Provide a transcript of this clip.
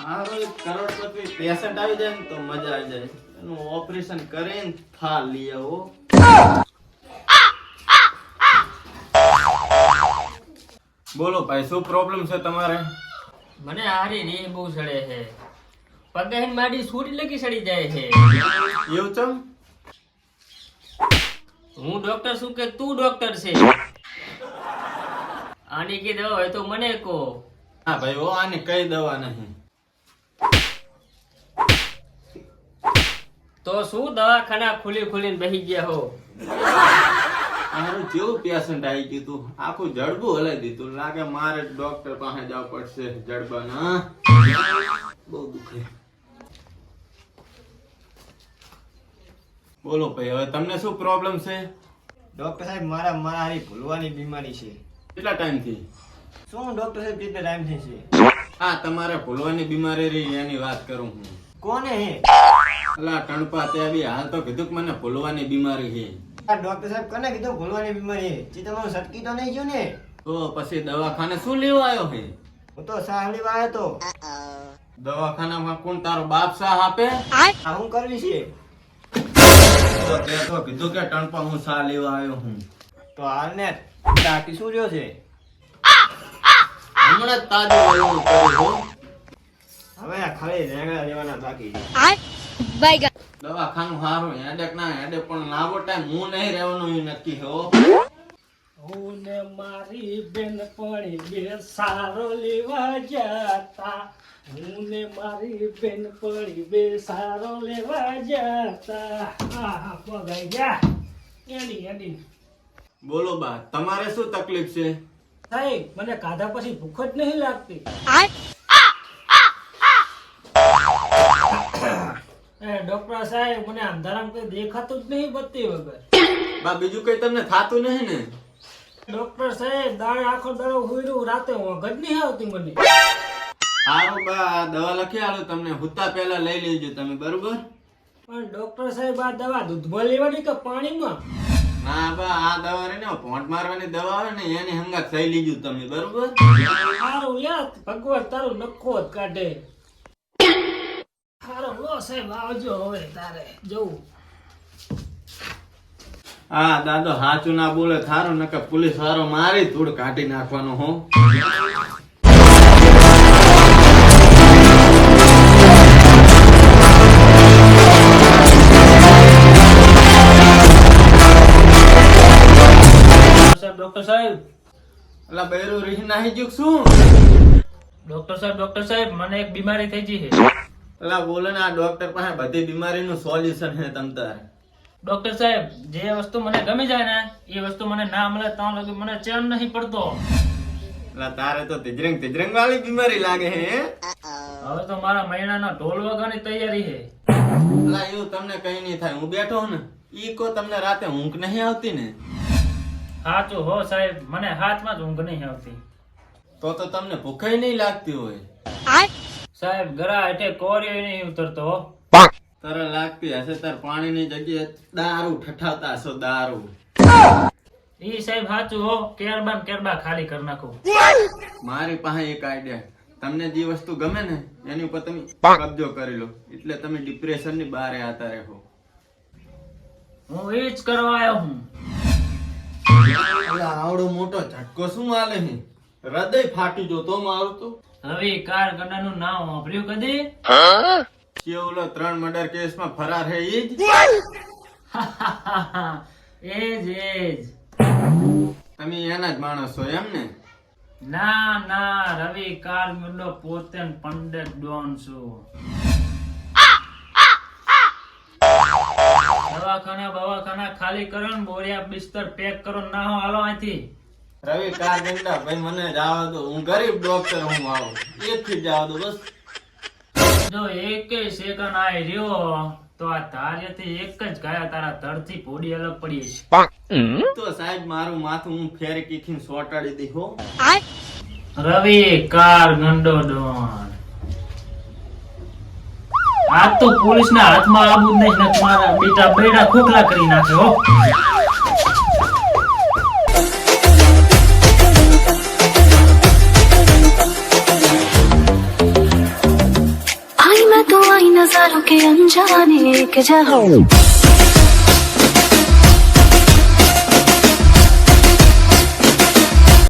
હારો એક કરોડપતિ પેશન્ટ આવી જાય ને તો મજા આવી જાય. એનું ઓપરેશન કરીને થા લઈ આવો. બોલો ભાઈ, શું પ્રોબ્લેમ છે તમારે? મને હારી રી બહુ સડે છે. પગાહીન માડી છૂટી લગી સડી જાય છે. એવું ચમ? હું ડોક્ટર છું કે તું ડોક્ટર છે? આની કી દવા હોય તો મને કહો. હા ભાઈ, ઓ આની કઈ દવા નહીં. તો શું દવાખાના ખુલીને બેસી ગયા હો? મારું જેવું પેશન્ટ આવી ગયું તું, આખું જડબું હલાઈ દીધું. લાગે મારે ડોક્ટર પાસે જવું પડશે. જડબાના બહુ દુખે. બોલો ભાઈ, હવે તમને શું પ્રોબ્લેમ છે? ડોક્ટર સાહેબ, મારી ભૂલવાની બીમારી છે. કેટલા ટાઈમથી? શું ડોક્ટર સાહેબ, કેટલા ટાઈમથી છે? હા, તમારે ભૂલવાની બીમારી રહી એની વાત કરું હું. કોને હે? અલા ટણપા, તે બી હાલ તો કીધું કે મને ભૂલવાની બીમારી છે. આ ડોક્ટર સાહેબ કને કીધું ભૂલવાની બીમારી છે? જે તમારું સટકી તો નહીં ગયું ને? તો પછી દવાખાને શું લેવા આવ્યો છે? હું તો સાહ લેવા આવ્યો તો. દવાખાનામાં કોણ તારો બાપ સાહ આપે? આ હું કરવી છે? તો તે તો કીધું કે ટણપા હું સાહ લેવા આવ્યો હું. તો હાલ ને ટાટી શું રહ્યો છે? હમણાં જ તાજું આવ્યું કર્યું હો. હવે આ ખાલી રેંગણા લેવાના બાકી છે. દવાખાનું સારું હેડેક ના હેડેક, પણ લાંબો ટાઈમ હું નહીં રહેવાનું એ નક્કી છે હો. હું ને મારી બેનપણી બે સારો લેવા જતા. હું ને મારી બેનપણી બે સારો લેવા જતા. આહા, પગાઈ ગયા. એડી બોલો બા, તમારે શું તકલીફ છે? સાહેબ, મને ખાધા પછી ભૂખ જ નહીં લાગતી. ડોક્ટર સાહેબ, મને અંધારામાં કઈ દેખાતું જ નહીં બત્તી વગર. બા, બીજું કઈ તમને થાતું નહીં ને? ડોક્ટર સાહેબ, દાડે આખો દાડો હુઈ રાતે ઊંઘ જ નહીં આવતી મને. સારું બા, આ દવા લખી આલું તમને. હુતા પહેલા લઈ લેજો તમે, બરોબર? પણ ડોક્ટર સાહેબ, આ દવા દૂધમાં લેવાની કે પાણીમાં? ના બા, આ દવા રે ને ભોંટ મારવાની દવા આવે ને એની હંગાત લઈ લીધું તમે, બરોબર? સારું યાર, ભગવાન તારું નખો જ કાઢે. સારું લો સાહેબ, આવજો હવે તારે જવું. હા દાદો, હાચું ના બોલે થારું, નકર પોલીસ વાળો મારી ધૂળ કાઢી નાખવાનો હો. ડોક્ટર સાહેબ, અલા બૈરું રીહ નાહી ગયું શું? ડોક્ટર સાહેબ, મને એક બીમારી થઈ ગઈ છે. અલા બોલે ને, આ ડોક્ટર પાસે બધી બીમારીનું સોલ્યુશન છે તમ તારે. ડોક્ટર સાહેબ, જે વસ્તુ મને ગમી જાય ને એ વસ્તુ મને ના મળે ત્યાં લગી મને ચેન નહીં પડતો. અલા તારે તો તિજરંગ વાળી બીમારી લાગે હે. હવે તો મારા મહિનાના ઢોલ વગાડવાની તૈયારી છે. અલા એવું તમને કઈ નહીં થાય, હું બેઠો ને ઈ કો તમને રાતે ઊંઘ નહીં આવતી ને? સાચું હો સાહેબ, મને હાથમાં જ ઊંઘ નહીં આવતી. તો તમને ભૂખાઈ નહીં લાગતી હોય? સાહેબ, ગળા હેઠે કોરિયો નહીં ઉતરતો. તારે લાગતી હશે, તાર પાણીની જગ્યાએ દારૂ ઠઠાવતા હશો, દારૂ. ઈ સાહેબ સાચું હો, કેરબા ખાલી કરી નાખું. મારી પાસે એક આઈડિયા, તમને જે વસ્તુ ગમે ને એની ઉપર તમે કબજો કરી લો, એટલે તમે ડિપ્રેશન ની બહાર આવતા રહો. હું એ જ કરવા આવ્યો હું. અલા આવડો મોટો ઝટકો શું માલે છે? હૃદય ફાટી જો તો મારું તો. હવે કાર ગંડાનું નામ વાપર્યું કદી? કેવલો 3 મર્ડર કેસમાં ફરાર હે ઈ જ? એજ તમે એના જ માણસ છો એમ ને? ના, રવિ કાર ગંડો પોતે પંડિત ડોન છું. દવાખાના ખાલી કરો ને બોરિયા બિસ્તર પેક કરો, ના હો હાલો અહીંથી. રવિ કારગંડા ભાઈ, મને જવા દો, હું ગરીબ ડોક્ટર હું આવું એક થી જવા દો બસ. જો એક સેકન્ડ આય રહ્યો તો આ ધાર્યથી એક જ ગયા તારા ધડથી પોડી અલગ પડી છે. તો સાહેબ મારું માથું હું ફેરે કીખીને સોટાડી દી હો. રવિ કાર ગંડો ડોન, આ તો પોલીસ ના હાથમાં આવું જ નહીં, તમારા બેટા ખોખલા કરી નાખે હો. नजारों के अनजाने एक जहां